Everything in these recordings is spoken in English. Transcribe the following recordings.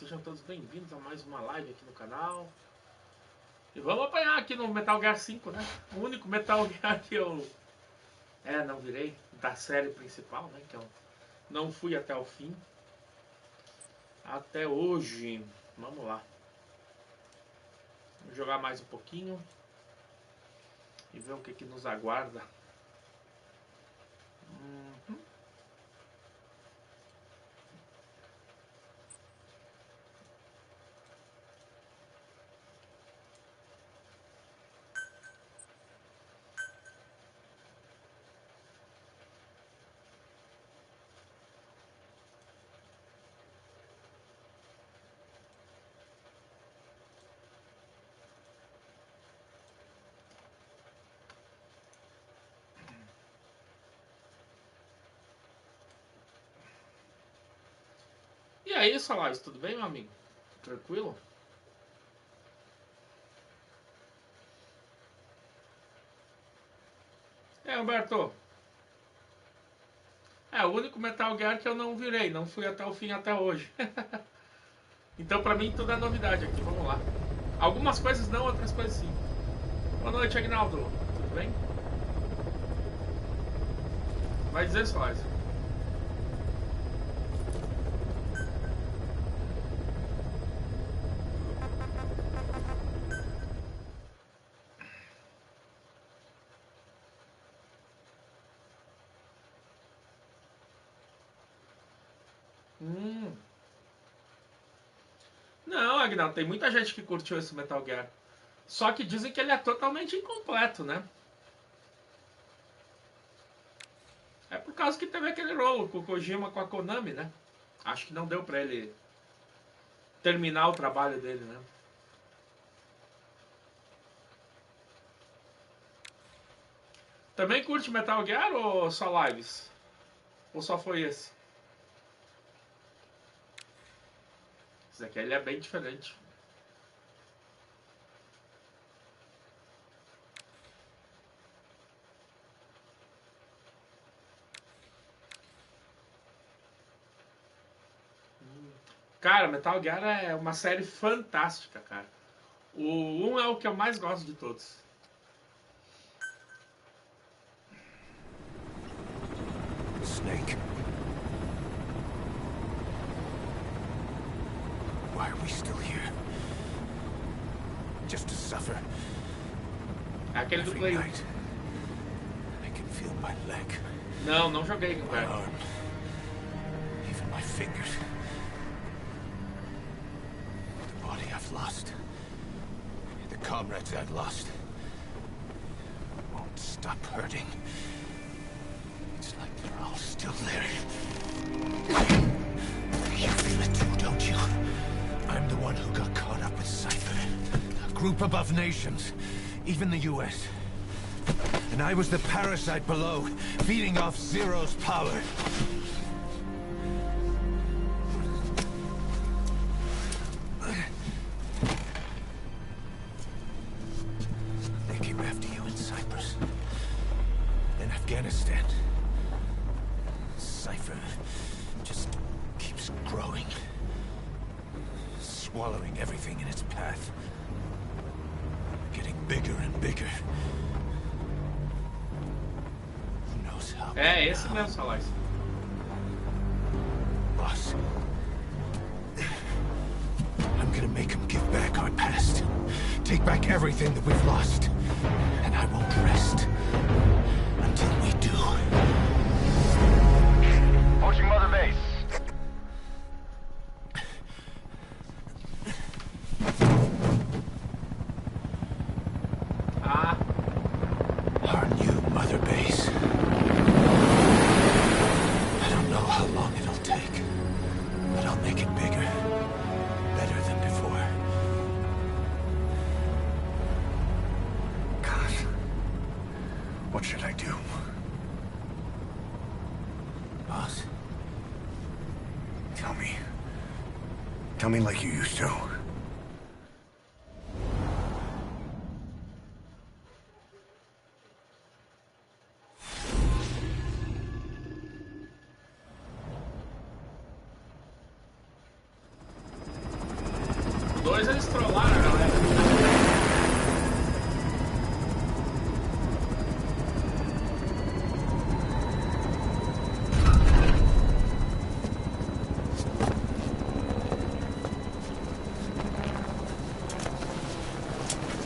sejam todos bem-vindos a mais uma live aqui no canal. E vamos apanhar aqui no Metal Gear 5, né? O único Metal Gear que eu não virei da série principal, né? Que eu não fui até o fim. Até hoje. Vamos lá. Vamos jogar mais um pouquinho e ver o que nos aguarda. E aí, Salais, tudo bem, meu amigo? Tranquilo? Humberto. É o único Metal Gear que eu não virei, não fui até o fim até hoje. Então pra mim tudo é novidade aqui, vamos lá. Algumas coisas não, outras coisas sim. Boa noite, Agnaldo. Tudo bem? Vai dizer, Salais. Não, Agnaldo, tem muita gente que curtiu esse Metal Gear. Só que dizem que ele é totalmente incompleto, né? É por causa que teve aquele rolo com o Kojima com a Konami, né? Acho que não deu pra ele terminar o trabalho dele, né? Também curte Metal Gear ou só lives? Ou só foi esse? Esse aqui ele é bem diferente. Cara, Metal Gear é uma série fantástica, cara. O 1 é o que eu mais gosto de todos. Snake. Why are we still here? Just to suffer. É aquele do Play 1. I can feel my leg. Não joguei, My cara. arm. Even my fingers. The body I've lost. The comrades I've lost. Won't stop hurting. It's like they're all still there. You feel it too, don't you? I'm the one who got caught up with Cypher. A group above nations. Even the US. And I was the parasite below, feeding off Zero's power. They came after you in Cyprus. In Afghanistan. Cypher just keeps growing. Swallowing everything in its path. Getting bigger and bigger. É esse mesmo, Salais. Boss. I'm gonna make him give back our past. Take back everything that we've lost. And I won't rest until we do. Approaching Mother Base. Our new Mother Base. I don't know how long it'll take, but I'll make it bigger. Better than before. God. What should I do? Boss? Tell me. Tell me like you used to. 2 eles trollaram a galera.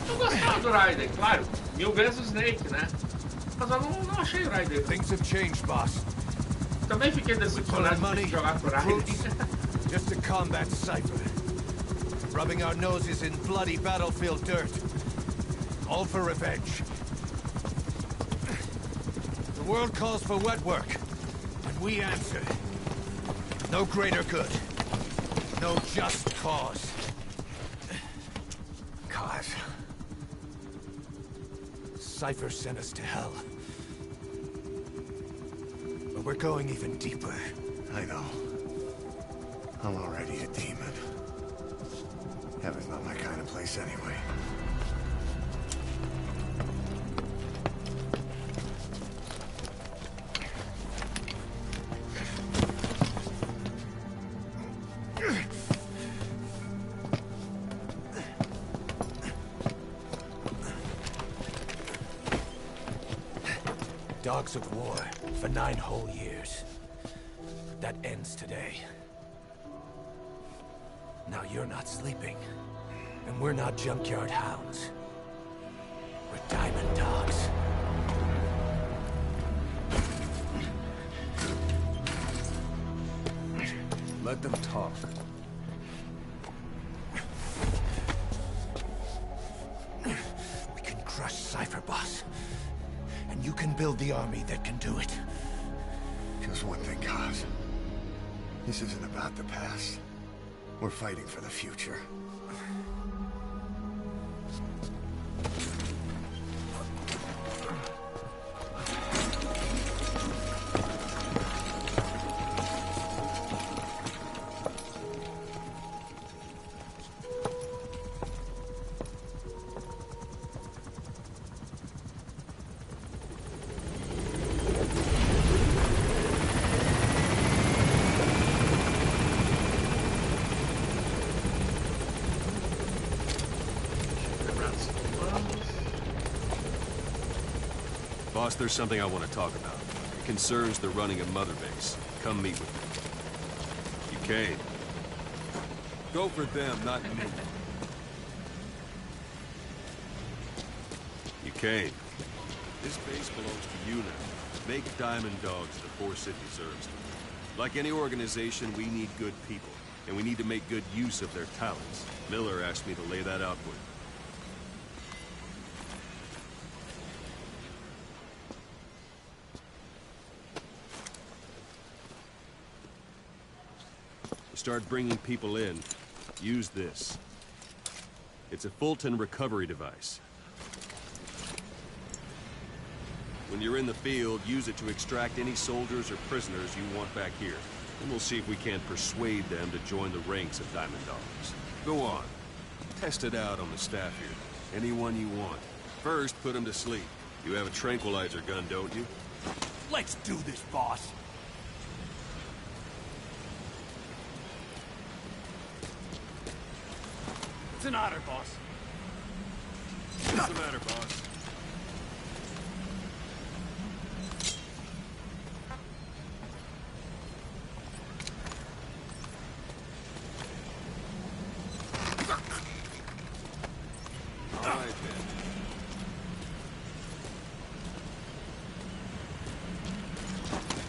Eu gostava do Raiden, claro. 1000 vezes o Snake, né? Mas eu não achei o Raiden. Things have changed, boss. Também fiquei decepcionado de ter que jogar com o Raiden. Just to combat Cypher. Rubbing our noses in bloody battlefield dirt. All for revenge. The world calls for wet work, and we answer. No greater good. No just cause. Cause. Cypher sent us to hell. But we're going even deeper. I know. I'm already a demon. Heaven's not my kind of place anyway. Dogs of war for 9 whole years. That ends today. Now you're not sleeping, and we're not junkyard hounds. We're diamond dogs. Let them talk. We can crush Cypher, boss. And you can build the army that can do it. Just one thing, Kaz. This isn't about the past. We're fighting for the future. Boss, there's something I want to talk about. It concerns the running of Mother Base. Come meet with me. You came. Go for them, not me. You came. This base belongs to you now. Make Diamond Dogs the force it deserves. Like any organization, we need good people, and we need to make good use of their talents. Miller asked me to lay that out for you. Start bringing people in, use this. It's a Fulton recovery device. When you're in the field, use it to extract any soldiers or prisoners you want back here. And we'll see if we can't persuade them to join the ranks of Diamond Dogs. Go on. Test it out on the staff here. Anyone you want. First, put them to sleep. You have a tranquilizer gun, don't you? Let's do this, boss. It's an honor, boss. What's the matter, boss? All right, then.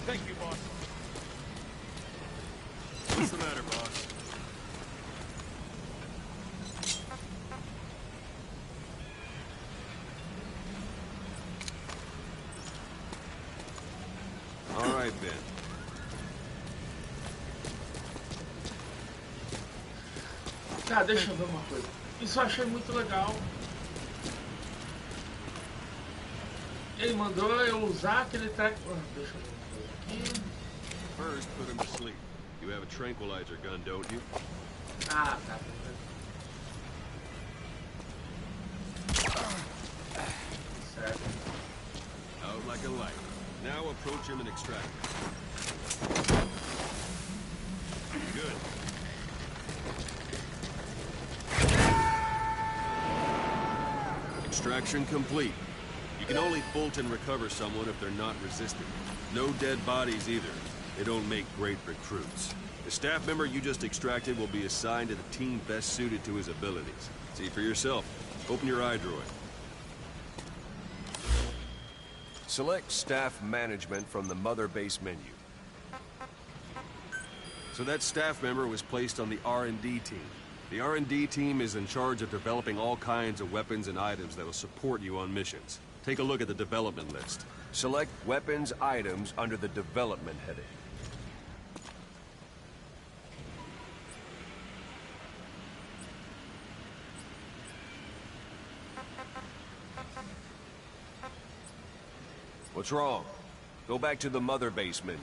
Thank you, boss. What's the matter, boss? All right, Ben. Tá, deixa eu ver uma coisa. Isso eu achei muito legal. Ele mandou eu usar aquele treco. Deixa eu ver uma coisa aqui. First, put him to sleep. You have a tranquilizer gun, don't you? Ah, tá. Certo. Out like a light. Now approach him and extract him. Good. Extraction complete. You can only Fulton recover someone if they're not resistant. No dead bodies either. They don't make great recruits. The staff member you just extracted will be assigned to the team best suited to his abilities. See for yourself. Open your iDroid. Select Staff Management from the Mother Base menu. So that staff member was placed on the R&D team. The R&D team is in charge of developing all kinds of weapons and items that will support you on missions. Take a look at the development list. Select Weapons Items under the Development heading. What's wrong? Go back to the Mother Base menu.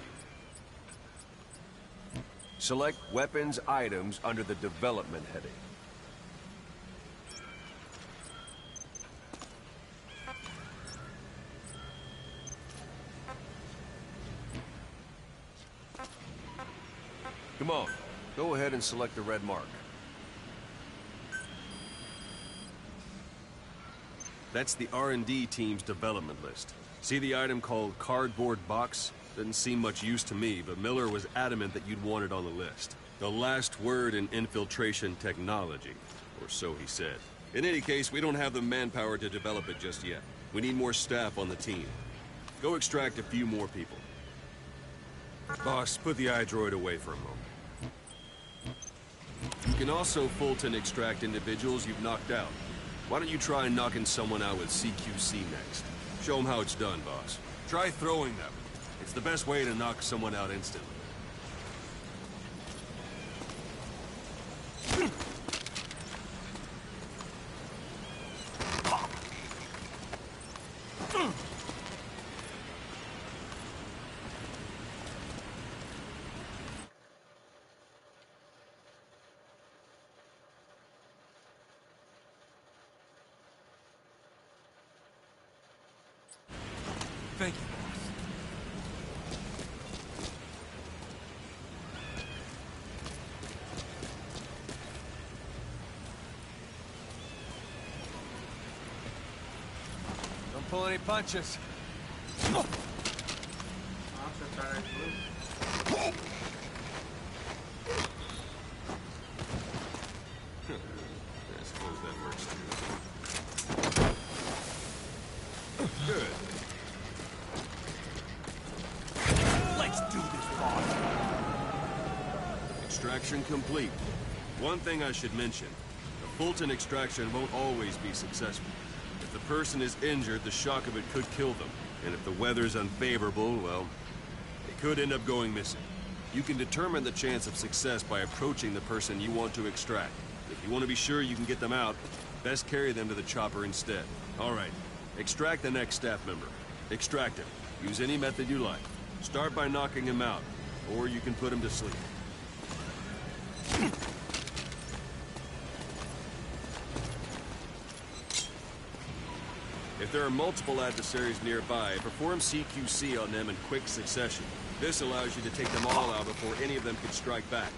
Select Weapons Items under the Development heading. Come on, go ahead and select the red mark. That's the R&D team's development list. See the item called cardboard box? Didn't seem much use to me, but Miller was adamant that you'd want it on the list. The last word in infiltration technology, or so he said. In any case, we don't have the manpower to develop it just yet. We need more staff on the team. Go extract a few more people. Boss, put the iDroid away for a moment. You can also Fulton extract individuals you've knocked out. Why don't you try knocking someone out with CQC next? Show them how it's done, boss. Try throwing them. It's the best way to knock someone out instantly. Thank you, boss. Don't pull any punches. Nossa, cara, I suppose that works too. Good. Let's do this, boss. Extraction complete. One thing I should mention, the Fulton extraction won't always be successful. If the person is injured, the shock of it could kill them. And if the weather's unfavorable, well, they could end up going missing. You can determine the chance of success by approaching the person you want to extract. If you want to be sure you can get them out, best carry them to the chopper instead. All right, extract the next staff member. Extract him. Use any method you like. Start by knocking him out, or you can put him to sleep. If there are multiple adversaries nearby, perform CQC on them in quick succession. This allows you to take them all out before any of them can strike back.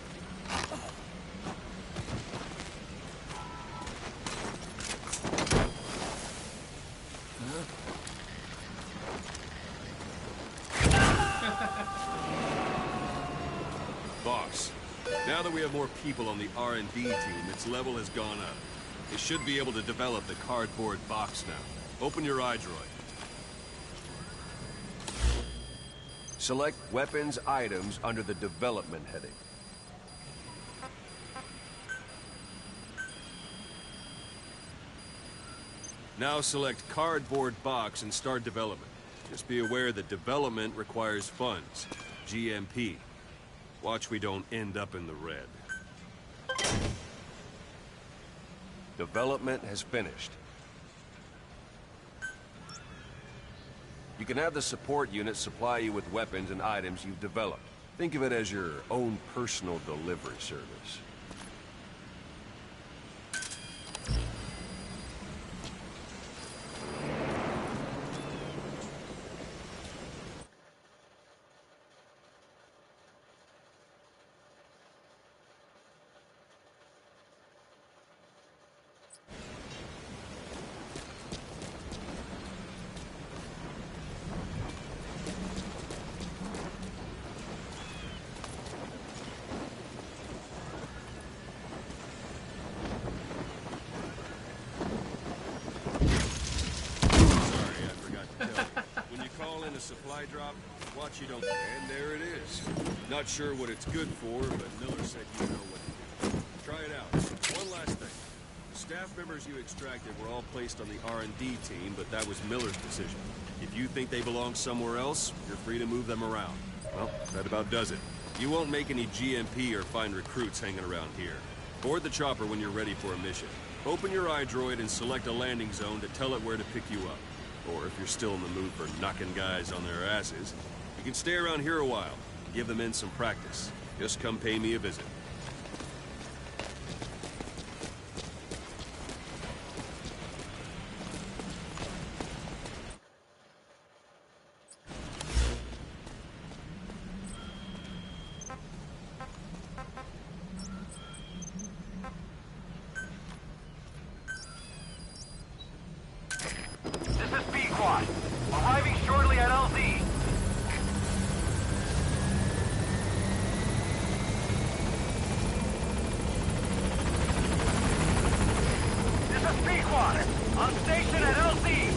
Boss, now that we have more people on the R&D team, its level has gone up. They should be able to develop the cardboard box now. Open your iDroid. Select Weapons Items under the Development heading. Now select cardboard box and start development. Just be aware that development requires funds. GMP. Watch we don't end up in the red. Development has finished. You can have the support unit supply you with weapons and items you've developed. Think of it as your own personal delivery service. supply drop? Watch you don't... And there it is. Not sure what it's good for, but Miller said you know what to do. Try it out. One last thing. The staff members you extracted were all placed on the R&D team, but that was Miller's decision. If you think they belong somewhere else, you're free to move them around. Well, that about does it. You won't make any GMP or find recruits hanging around here. Board the chopper when you're ready for a mission. Open your iDroid and select a landing zone to tell it where to pick you up. Or if you're still in the mood for knocking guys on their asses, you can stay around here a while and give the men some practice. Just come pay me a visit. Arriving shortly at LZ. This is Pequod. On station at LZ.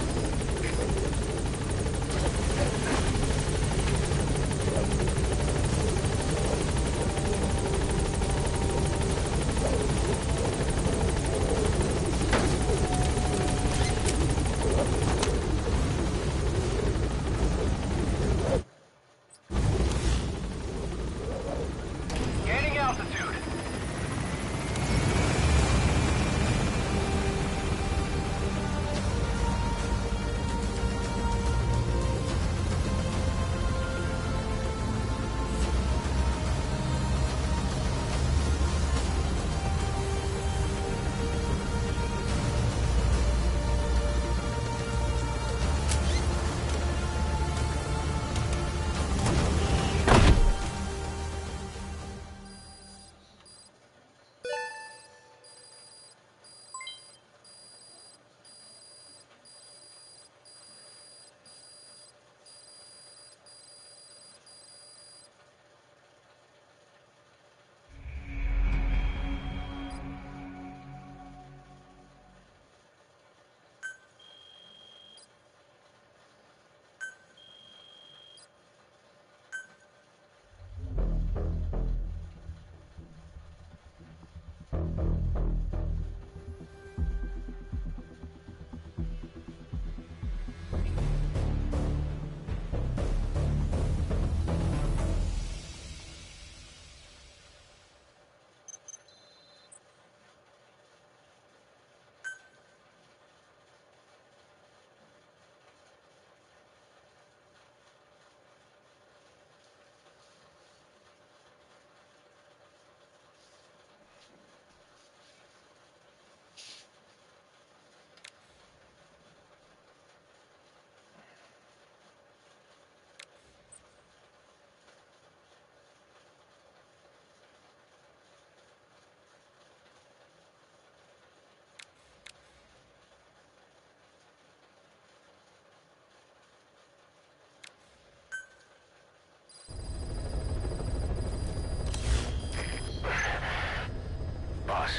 Boss,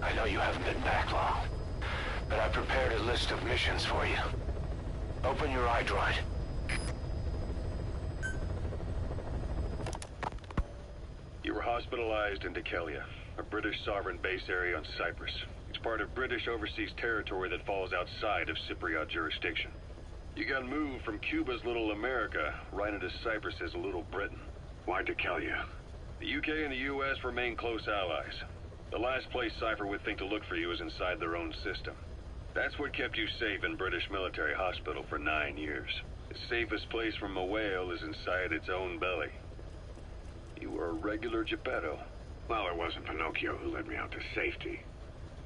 I know you haven't been back long, but I prepared a list of missions for you. Open your iDroid. You were hospitalized in Dekelia, a British sovereign base area on Cyprus. It's part of British overseas territory that falls outside of Cypriot jurisdiction. You got moved from Cuba's Little America right into Cyprus's Little Britain. Why Dekelia? The UK and the US remain close allies. The last place Cypher would think to look for you is inside their own system. That's what kept you safe in British military hospital for 9 years. The safest place from a whale is inside its own belly. You were a regular Geppetto. Well, it wasn't Pinocchio who led me out to safety.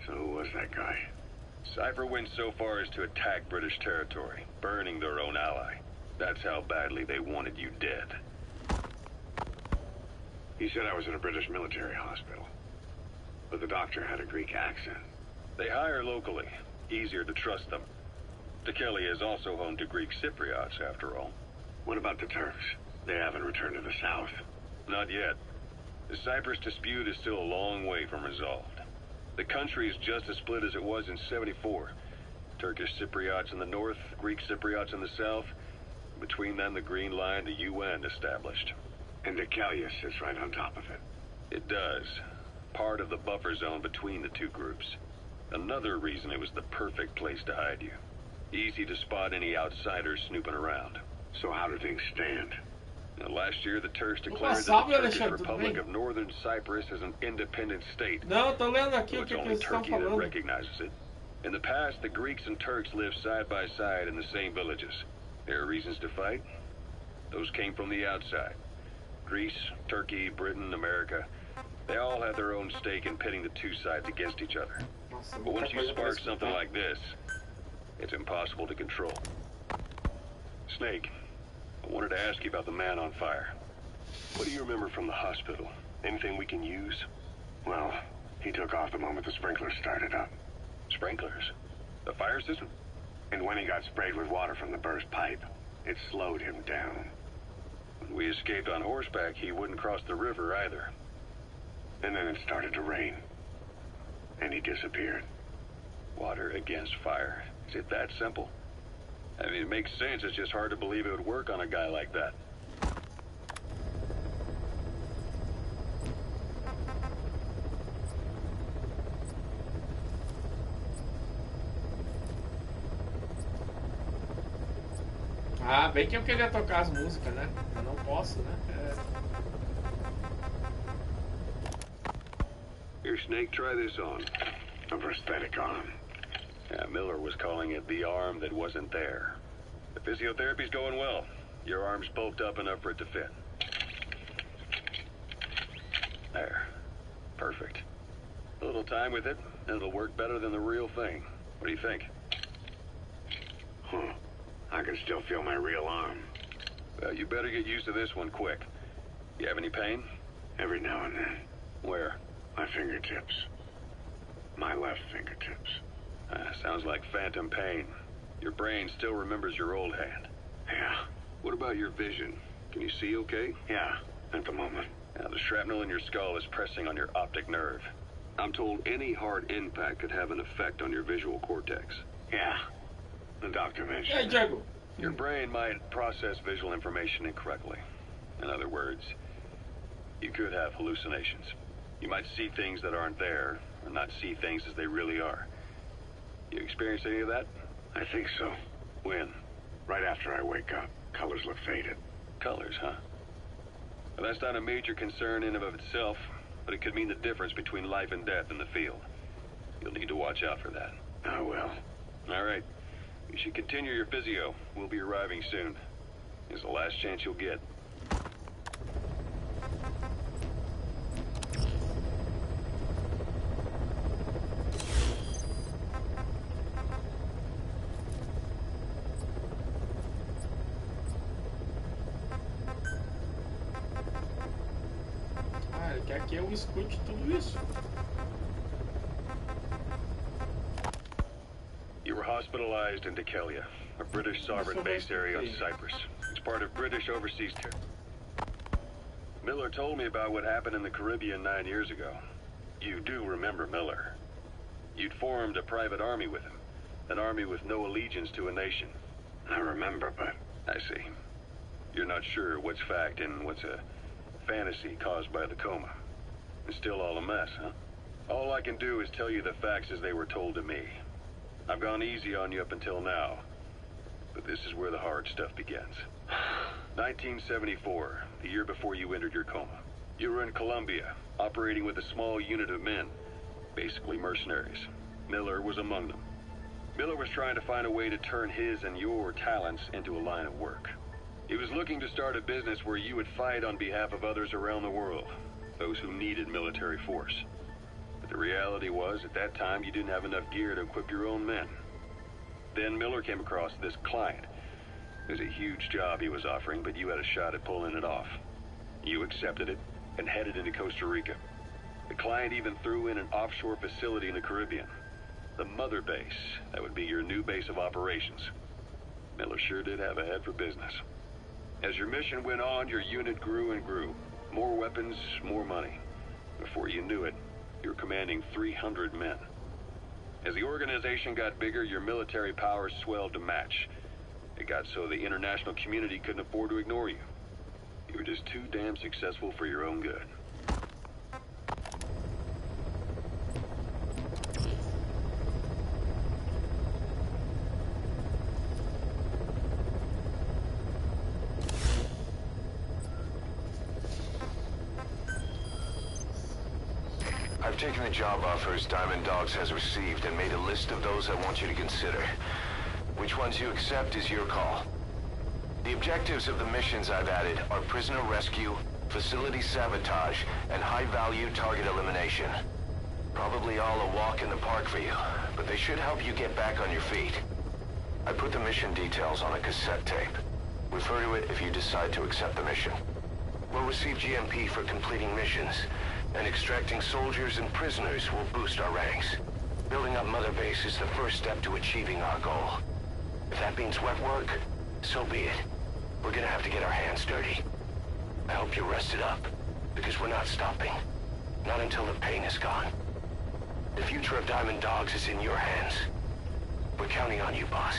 So who was that guy? Cypher went so far as to attack British territory, burning their own ally. That's how badly they wanted you dead. He said I was in a British military hospital. But the doctor had a Greek accent. They hire locally. Easier to trust them. Dekelia is also home to Greek Cypriots, after all. What about the Turks? They haven't returned to the south. Not yet. The Cyprus dispute is still a long way from resolved. The country is just as split as it was in '74. Turkish Cypriots in the north, Greek Cypriots in the south. Between them, the Green Line, the UN established. And Decalia sits right on top of it. It does. Part of the buffer zone between the two groups. Another reason it was the perfect place to hide you. Easy to spot any outsiders snooping around. So how do things stand? Now, last year, the Turks declared that salve, the Turkish Alexandre, tudo Republic bem? of Northern Cyprus is an independent state. Não, tô lendo aqui So o it's que only eles estão Turkey that falando. recognizes it. In the past, the Greeks and Turks lived side by side in the same villages. There are reasons to fight. Those came from the outside. Greece, Turkey, Britain, America. They all have their own stake in pitting the two sides against each other. Nossa, But once muita you coisa pra spark something explicar. like this, it's impossible to control. Snake, I wanted to ask you about the man on fire. What do you remember from the hospital? Anything we can use? Well, he took off the moment the sprinklers started up. Sprinklers? The fire system? And when he got sprayed with water from the burst pipe, it slowed him down. When we escaped on horseback, he wouldn't cross the river either. And then it started to rain. And he disappeared. Water against fire. Is it that simple? I mean, it makes sense. It's just hard to believe it would work on a guy like that. Ah, bem que eu queria tocar as músicas, né? Eu não posso, né? Here, Snake, try this on. A prosthetic arm. Yeah, Miller was calling it the arm that wasn't there. The physiotherapy's going well. Your arm's bulked up enough for it to fit. There. Perfect. A little time with it, and it'll work better than the real thing. What do you think? Huh. I can still feel my real arm. Well, you better get used to this one quick. You have any pain? Every now and then. Where? My fingertips. My left fingertips. Sounds like phantom pain. Your brain still remembers your old hand. Yeah. What about your vision? Can you see okay? Yeah, at the moment. Now, the shrapnel in your skull is pressing on your optic nerve. I'm told any hard impact could have an effect on your visual cortex. Yeah. The doctor E aí, mentioned. Diego? Your brain might process visual information incorrectly. In other words, you could have hallucinations. You might see things that aren't there, or not see things as they really are. You experience any of that? I think so. When? Right after I wake up. Colors look faded. Colors, huh? Well, that's not a major concern in and of itself, but it could mean the difference between life and death in the field. You'll need to watch out for that. I will. All right. You should continue your physio. We'll be arriving soon. It's the last chance you'll get. Ah, ele quer que eu escute tudo isso. You were hospitalized in Decalia, a British sovereign base area on Cyprus. It's part of British overseas territory. Miller told me about what happened in the Caribbean 9 years ago. You do remember Miller. You'd formed a private army with him, an army with no allegiance to a nation. I remember, but... I see. You're not sure what's fact and what's a fantasy caused by the coma. It's still all a mess, huh? All I can do is tell you the facts as they were told to me. I've gone easy on you up until now, but this is where the hard stuff begins. 1974, the year before you entered your coma. You were in Colombia, operating with a small unit of men, basically mercenaries. Miller was among them. Miller was trying to find a way to turn his and your talents into a line of work. He was looking to start a business where you would fight on behalf of others around the world, those who needed military force. But the reality was, at that time, you didn't have enough gear to equip your own men. Then Miller came across this client. It was a huge job he was offering, but you had a shot at pulling it off. You accepted it and headed into Costa Rica. The client even threw in an offshore facility in the Caribbean. The mother base, that would be your new base of operations. Miller sure did have a head for business. As your mission went on, your unit grew and grew. More weapons, more money. Before you knew it, you were commanding 300 men. As the organization got bigger, your military powers swelled to match. It got so the international community couldn't afford to ignore you. You were just too damn successful for your own good. I've taken the job offers Diamond Dogs has received and made a list of those I want you to consider. Which ones you accept is your call. The objectives of the missions I've added are prisoner rescue, facility sabotage, and high-value target elimination. Probably all a walk in the park for you, but they should help you get back on your feet. I put the mission details on a cassette tape. Refer to it if you decide to accept the mission. We'll receive GMP for completing missions, and extracting soldiers and prisoners will boost our ranks. Building up Mother Base is the first step to achieving our goal. If that means wet work, so be it. We're gonna have to get our hands dirty. I hope you're rested up, because we're not stopping. Not until the pain is gone. The future of Diamond Dogs is in your hands. We're counting on you, boss.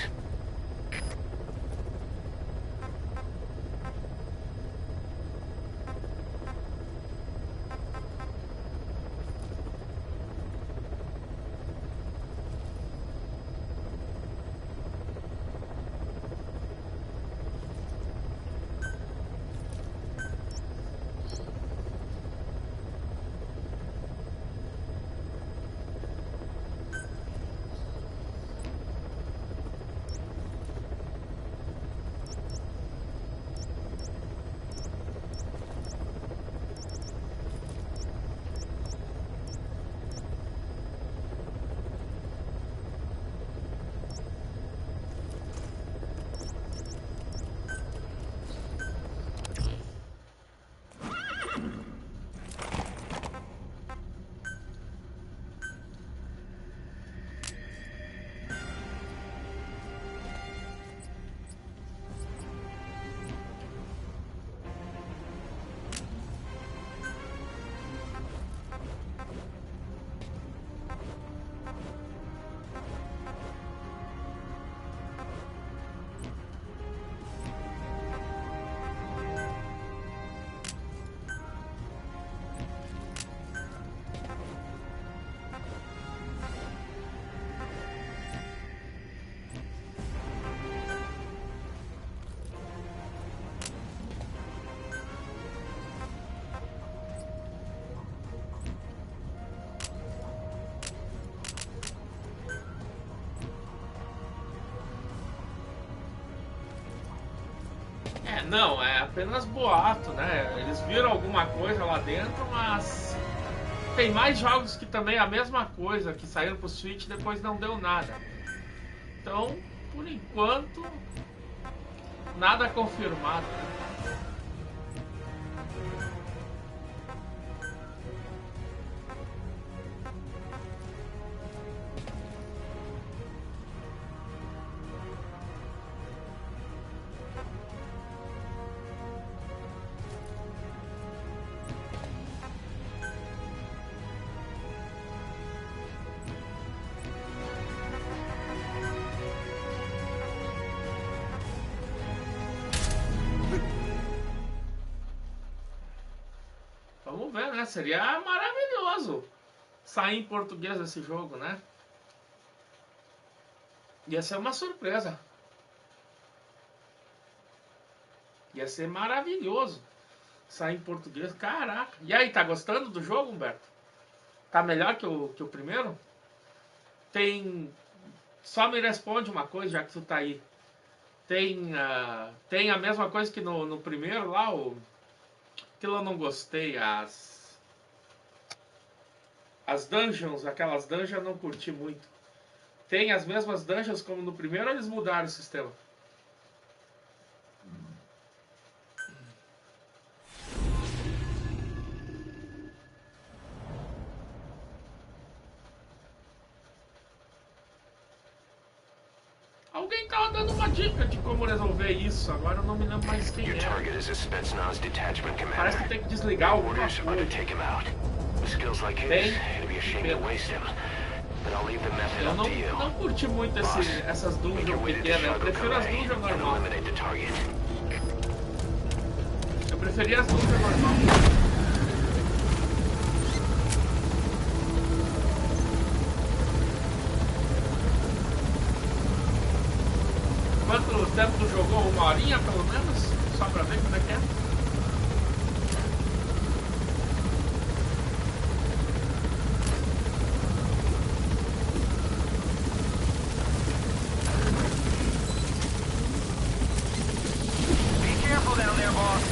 Não, é apenas boato, né? Eles viram alguma coisa lá dentro, mas tem mais jogos que também é a mesma coisa, que saíram pro Switch e depois não deu nada. Então, por enquanto, nada confirmado. Vamos ver, né? Seria maravilhoso sair em português desse jogo, né? Ia ser uma surpresa. Ia ser maravilhoso sair em português. Caraca. E aí, tá gostando do jogo, Humberto? Tá melhor que o primeiro? Tem... Só me responde uma coisa, já que tu tá aí. Tem a mesma coisa que no primeiro lá, aquilo eu não gostei, as dungeons, aquelas dungeons eu não curti muito. Tem as mesmas dungeons como no primeiro ou eles mudaram o sistema? Alguém tava dando uma dica de como resolver isso, agora eu não me lembro mais quem é. Parece que tem que desligar alguma coisa. With skills like his, it'd be a shame to waste him. Then I'll leave the method Eu up to you. não curti muito essas dungeons pequenas, eu prefiro as dungeons normais. Eliminate the target. Eu preferia as dungeons normais. Quanto tempo tu jogou? 1 horinha pelo menos? Só pra ver como é que é? Be careful down there, boss.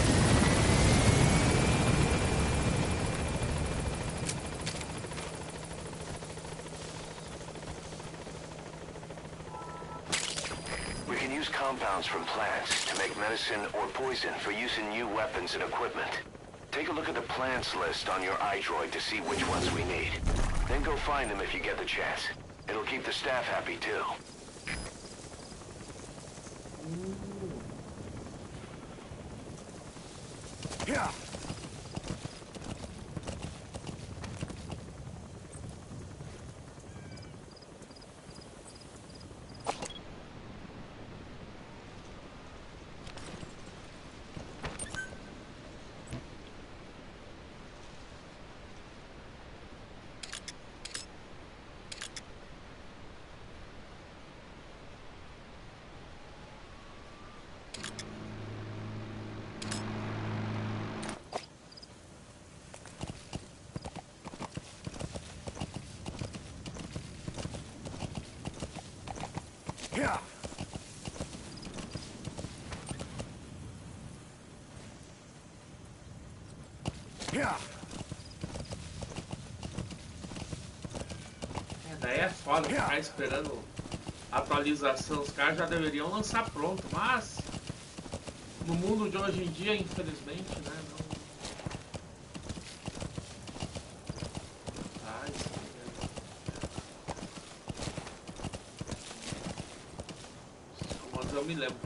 We can use compounds from plants to make medicine or poison for use in new weapons and equipment. Take a look at the plants list on your iDroid to see which ones we need. Then go find them if you get the chance. It'll keep the staff happy too. Yeah. Yeah. Yeah. Daí é foda ficar esperando a atualização. Os caras já deveriam lançar pronto, mas no mundo de hoje em dia, infelizmente, né? Mas eu me lembro.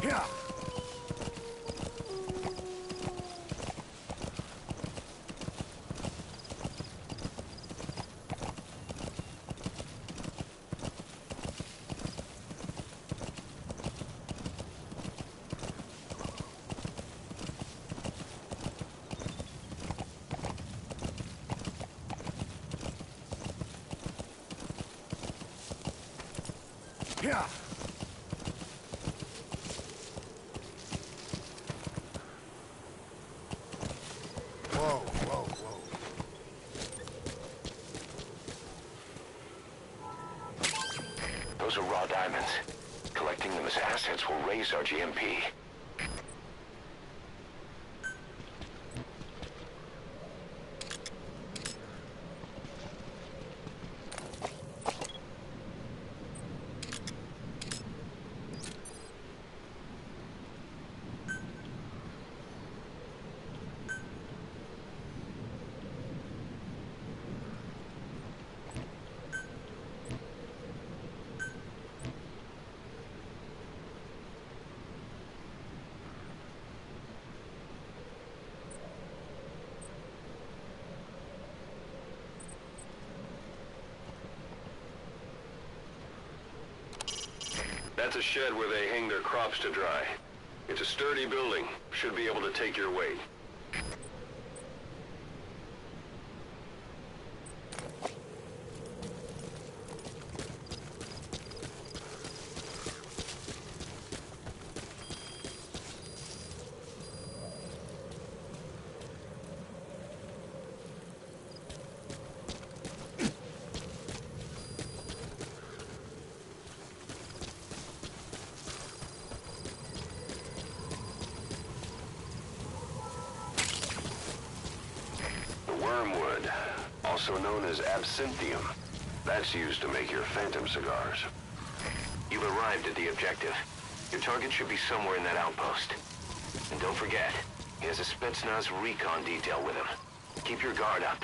Yeah. Yeah. Whoa, whoa, whoa. Those are raw diamonds. Collecting them as assets will raise our GMP. That's a shed where they hang their crops to dry. It's a sturdy building. Should be able to take your weight. Wormwood, also known as absinthium. That's used to make your phantom cigars. You've arrived at the objective. Your target should be somewhere in that outpost. And don't forget, he has a Spetsnaz recon detail with him. Keep your guard up.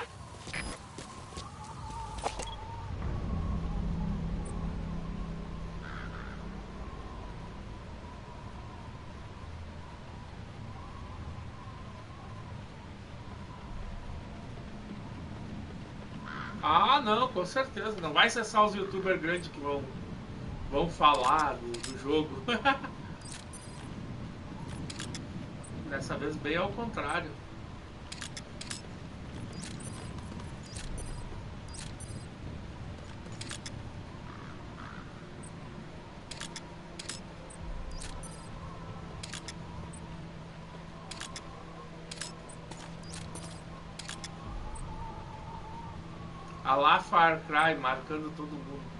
Ah, não, com certeza. Não vai ser só os youtubers grandes que vão falar do jogo. Dessa vez bem ao contrário. A lá Far Cry marcando todo mundo.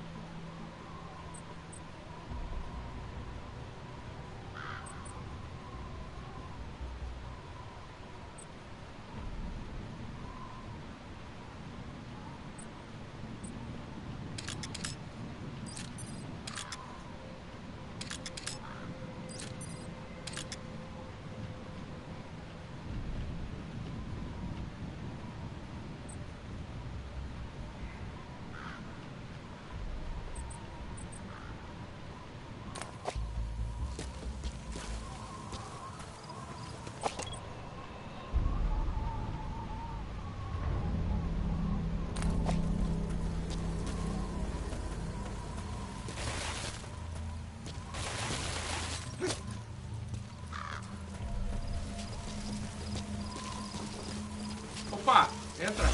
Opa, entra.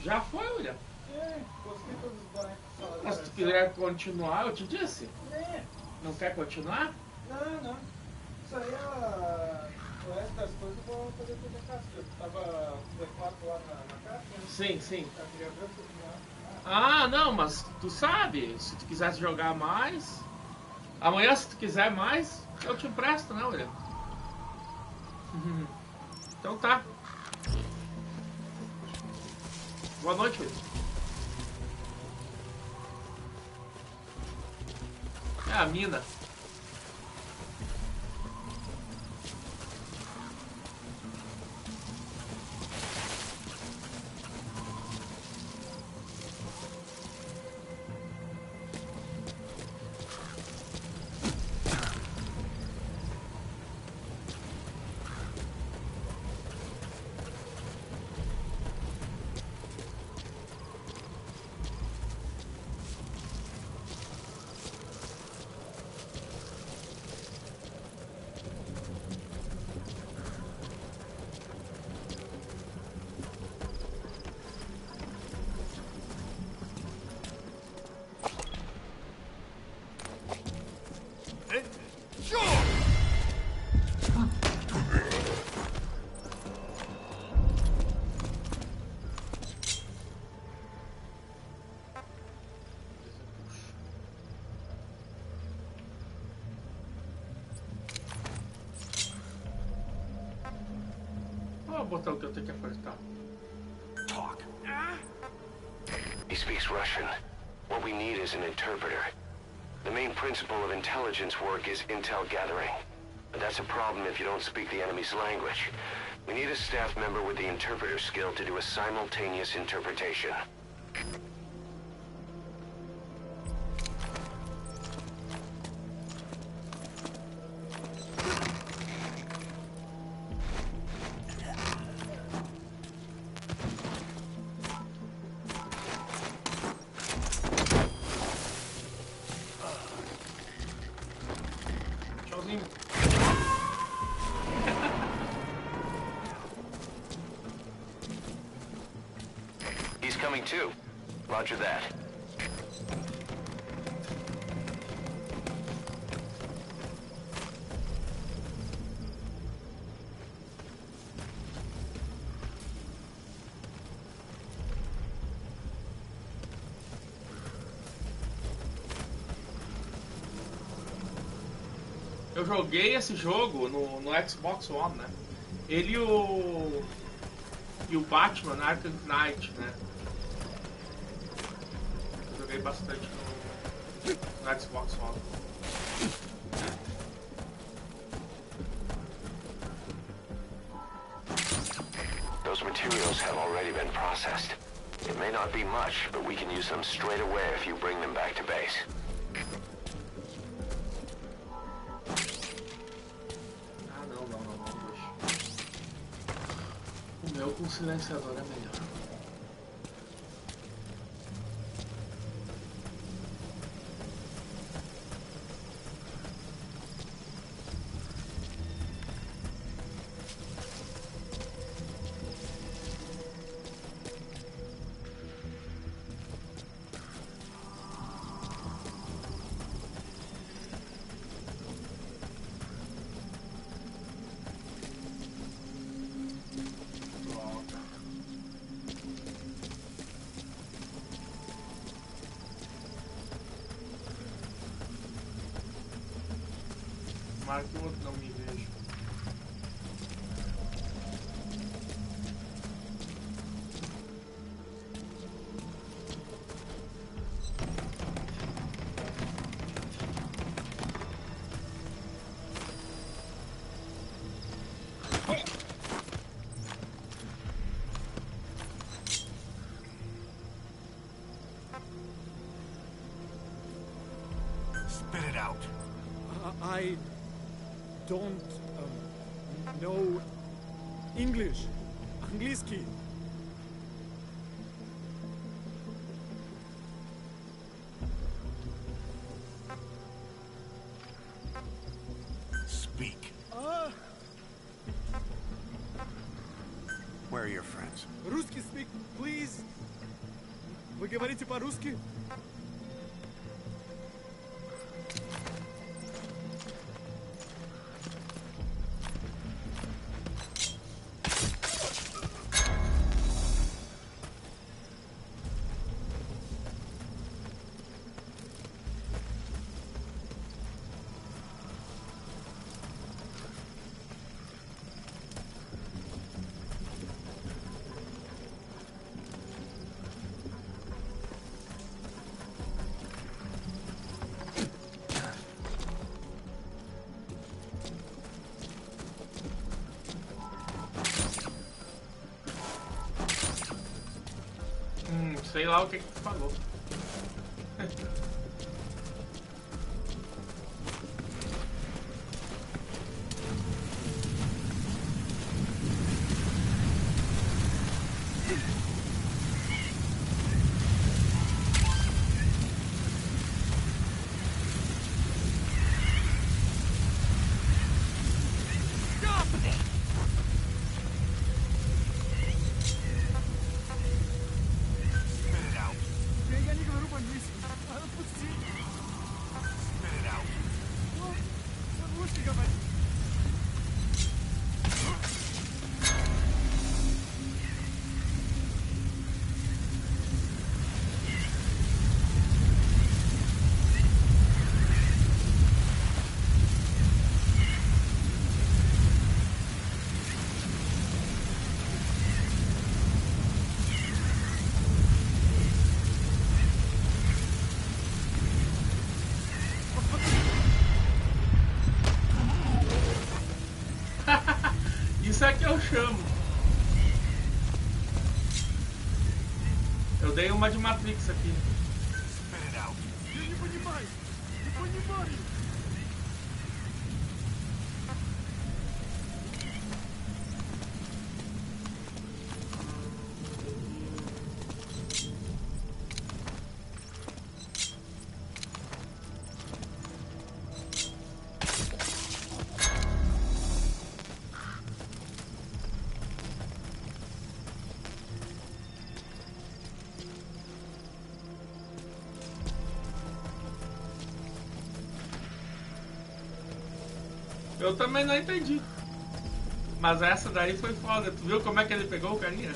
Já foi, William? É, gostei todos os bonecos. Mas se tu quiser continuar, eu te disse. É. Não quer continuar? Não. Isso aí o resto das coisas eu vou fazer tudo em casa. Eu tava com D4 lá na casa, né? Sim. Eu queria ver o que eu Ah, não, mas tu sabe, se tu quisesse jogar mais... Amanhã, se tu quiser mais, eu te empresto, né, William? Então tá. Boa noite, William. É a mina. Qual é o botão que eu tenho que apertar? Talk. He speaks Russian. What we need is an interpreter. The main principle of intelligence work is intel gathering. But that's a problem if you don't speak the enemy's language. We need a staff member with the interpreter skill to do a simultaneous interpretation. Tchauzinho. He's coming too. Roger that. Eu joguei esse jogo no Xbox One, né? Ele e o Batman Arkham Knight, né? Eu joguei bastante no Xbox One. Those materials have already been processed. It may not be much, but we can use them straight away if you bring them back to base. Deixa. O meu com silenciador é melhor. Tomara que o outro não me veja. Spit it out. I don't know English. Angliski. Speak. Where are your friends? Русский speak, please. Вы говорите по-русски? Sei lá o que tu falou. Я не говорю по-английски. Отпусти. Spit it out. По-русски говори. Isso é que eu chamo. Eu dei uma de Matrix aqui. Spit it out. Я не понимаю. Не понимаю. Eu também não entendi. Mas essa daí foi foda. Tu viu como é que ele pegou o carinha?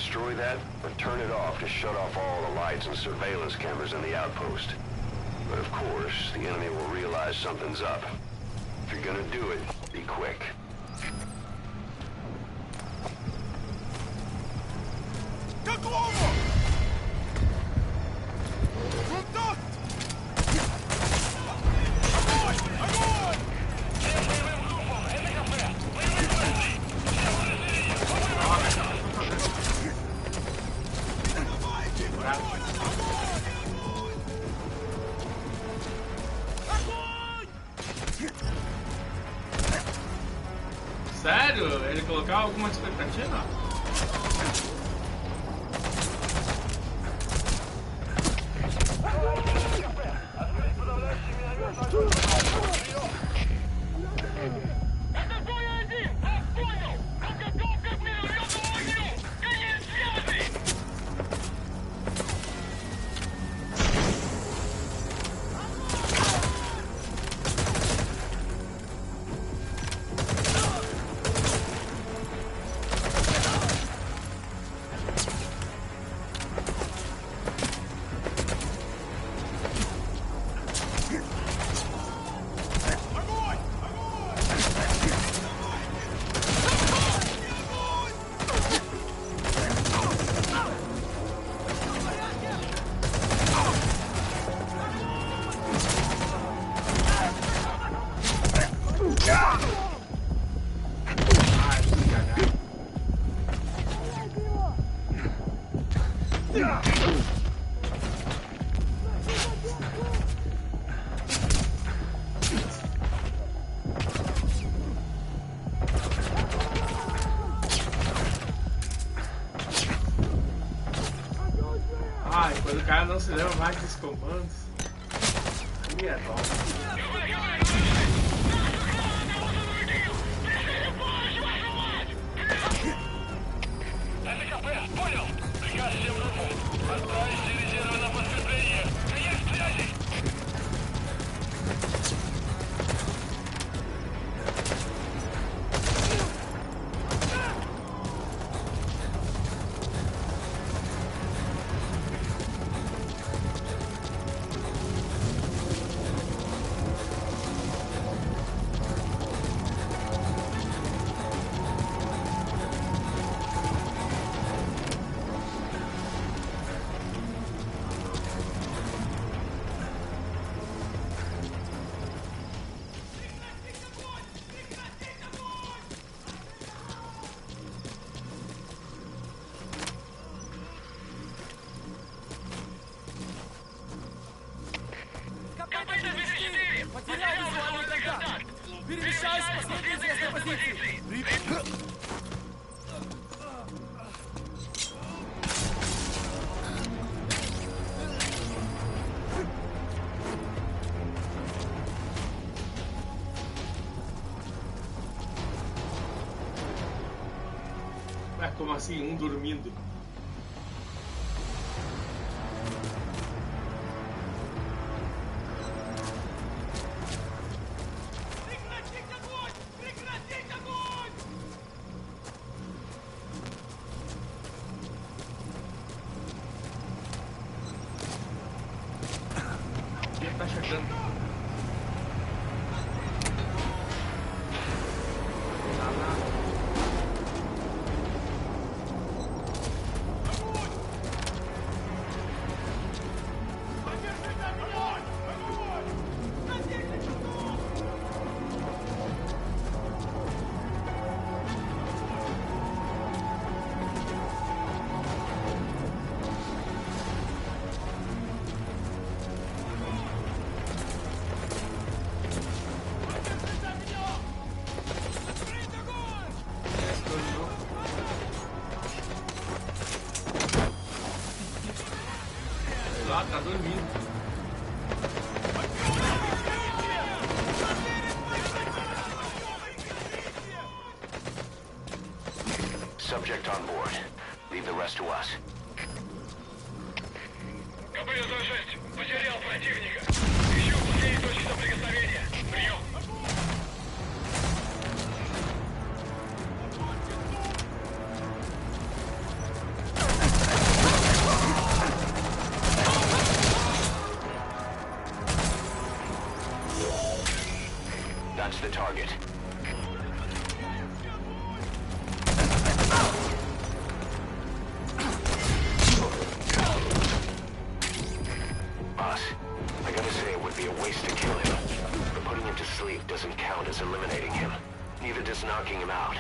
destroy that, but turn it off to shut off all the lights and surveillance cameras in the outpost. But of course, the enemy will realize something's up. If you're gonna do it, be quick. Sério? Ele colocava alguma expectativa? Quando o cara não se lembra mais dos comandos, aí é bom. Como assim, um dormindo? Ele tá chegando. Tá dormindo. Subject on board. Leave the rest to us. КП-106. Потерял противника. Ищу пустые точки соприкосновения. Прием. What's the target? Boss, I gotta say it would be a waste to kill him. But putting him to sleep doesn't count as eliminating him. Neither does knocking him out.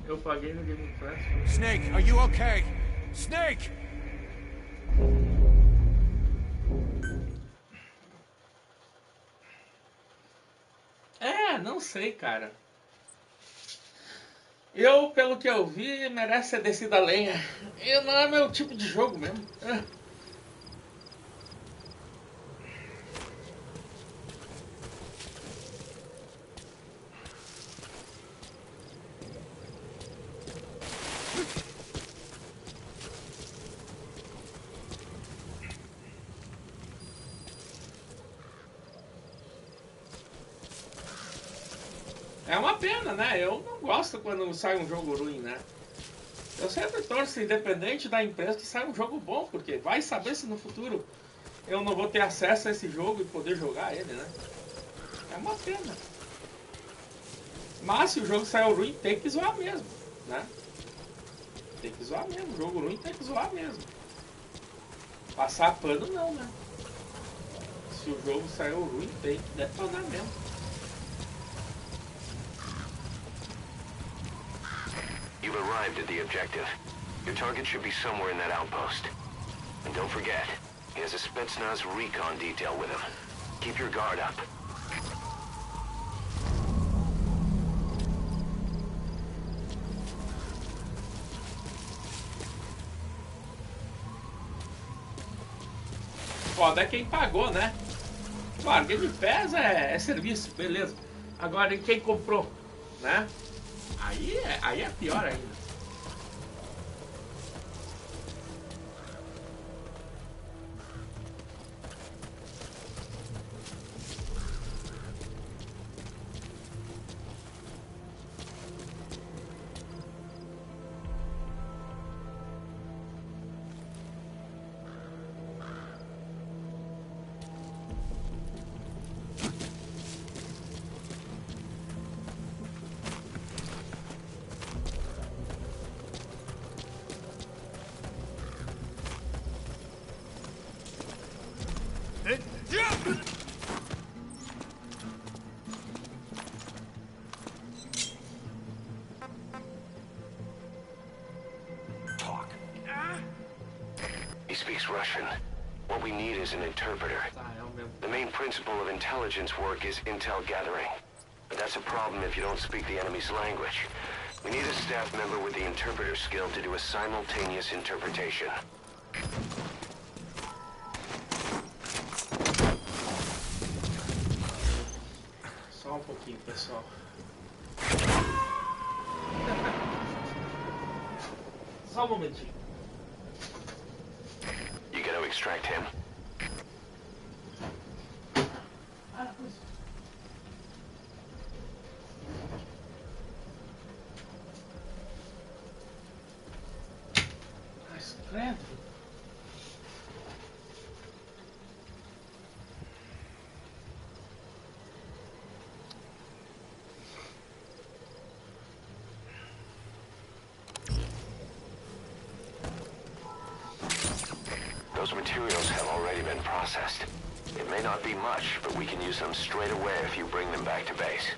Eu paguei no Game Pass. Snake, are you okay? Snake! Não sei, cara. Eu, pelo que eu vi, merece ser descida a lenha. E não é meu tipo de jogo mesmo. É uma pena, né? Eu não gosto quando sai um jogo ruim, né? Eu sempre torço, independente da empresa, que sai um jogo bom, porque vai saber se no futuro eu não vou ter acesso a esse jogo e poder jogar ele, né? É uma pena. Mas se o jogo saiu ruim, tem que zoar mesmo, né? Tem que zoar mesmo. O jogo ruim tem que zoar mesmo. Passar pano não, né? Se o jogo saiu ruim, tem que detonar mesmo. You've arrived at the objective. Your target should be somewhere in that outpost. And don't forget, he has a Spetsnaz recon detail with him. Keep your guard up. Foda é quem pagou, né? Claro, Game Pass é serviço, beleza. Agora, quem comprou, né? Aí é pior ainda. He speaks Russian. What we need is an interpreter. The main principle of intelligence work is intel gathering. But that's a problem if you don't speak the enemy's language. We need a staff member with the interpreter skill to do a simultaneous interpretation. Só um pouquinho, pessoal. Só um momentinho. You gonna extract him? Mas credo. Those materials have already been processed. It may not be much, but we can use them straight away if you bring them back to base.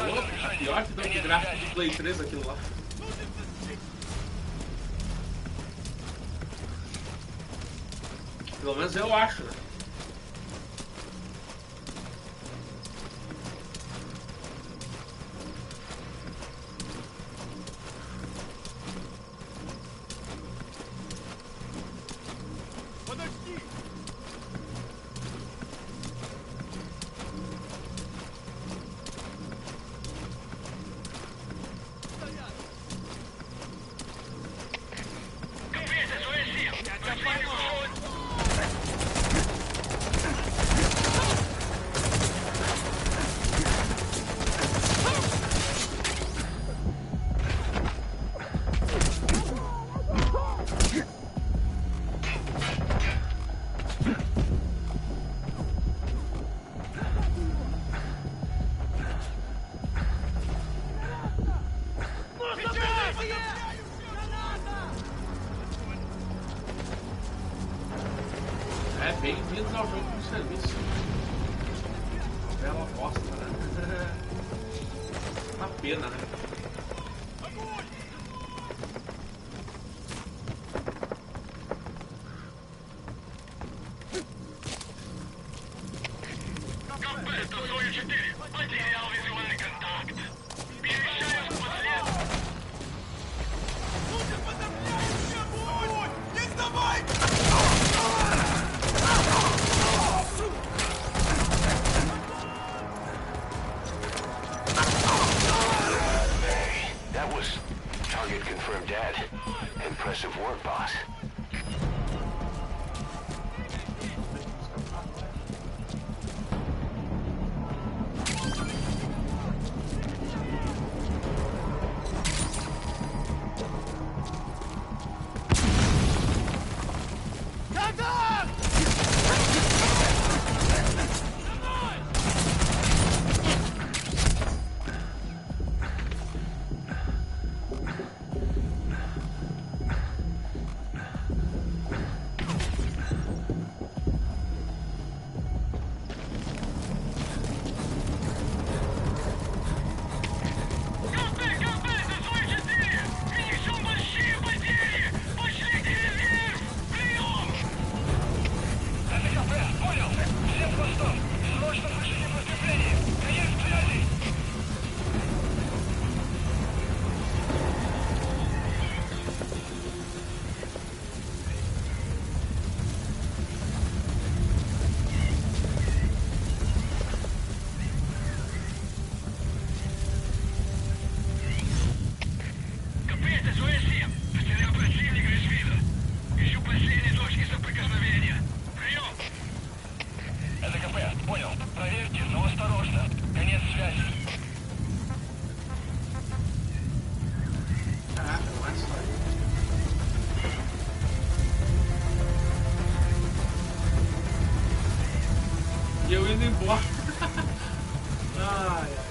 Tá pior que deu de gráfico de Play 3 aquilo lá. Pelo menos eu acho, né? Bem-vindos ao jogo do serviço. Bela bosta, né? Uma pena, né? Impressive work, boss. E eu indo embora. Ai, ai.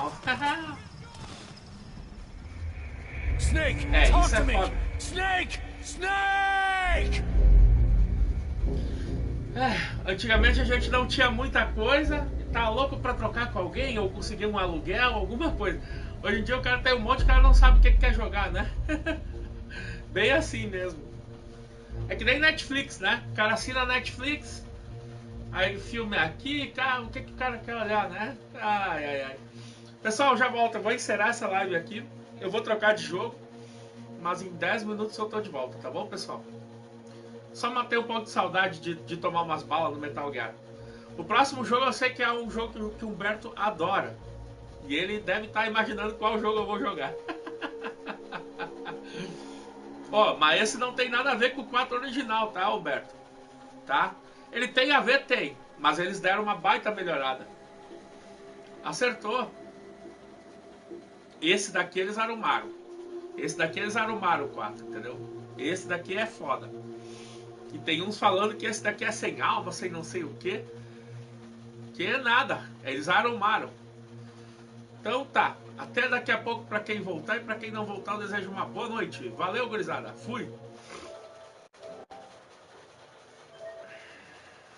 original. Snake, É, talk isso é to me. foda. Snake, Snake. Antigamente a gente não tinha muita coisa, tá louco pra trocar com alguém ou conseguir um aluguel, alguma coisa. Hoje em dia o cara tem um monte, o cara não sabe o que quer jogar, né? Bem assim mesmo. É que nem Netflix, né? O cara assina Netflix, aí o filme é aqui, cara, o que o cara quer olhar, né? Ai, ai, ai. Pessoal, já volto, eu vou encerrar essa live aqui. Eu vou trocar de jogo, mas em 10 minutos eu tô de volta, tá bom, pessoal? Só matei um pouco de saudade de tomar umas balas no Metal Gear. O próximo jogo eu sei que é um jogo que o Humberto adora. E ele deve estar imaginando qual jogo eu vou jogar. Ó, mas esse não tem nada a ver com o 4 original, tá, Humberto? Tá? Ele tem a ver, tem. Mas eles deram uma baita melhorada. Acertou. Esse daqui eles arrumaram. Esse daqui eles arrumaram o 4, entendeu? Esse daqui é foda. E tem uns falando que esse daqui é sem alma, sem não sei o que. Que é nada. Eles arrumaram. Então tá. Até daqui a pouco pra quem voltar e pra quem não voltar eu desejo uma boa noite. Valeu, gurizada. Fui.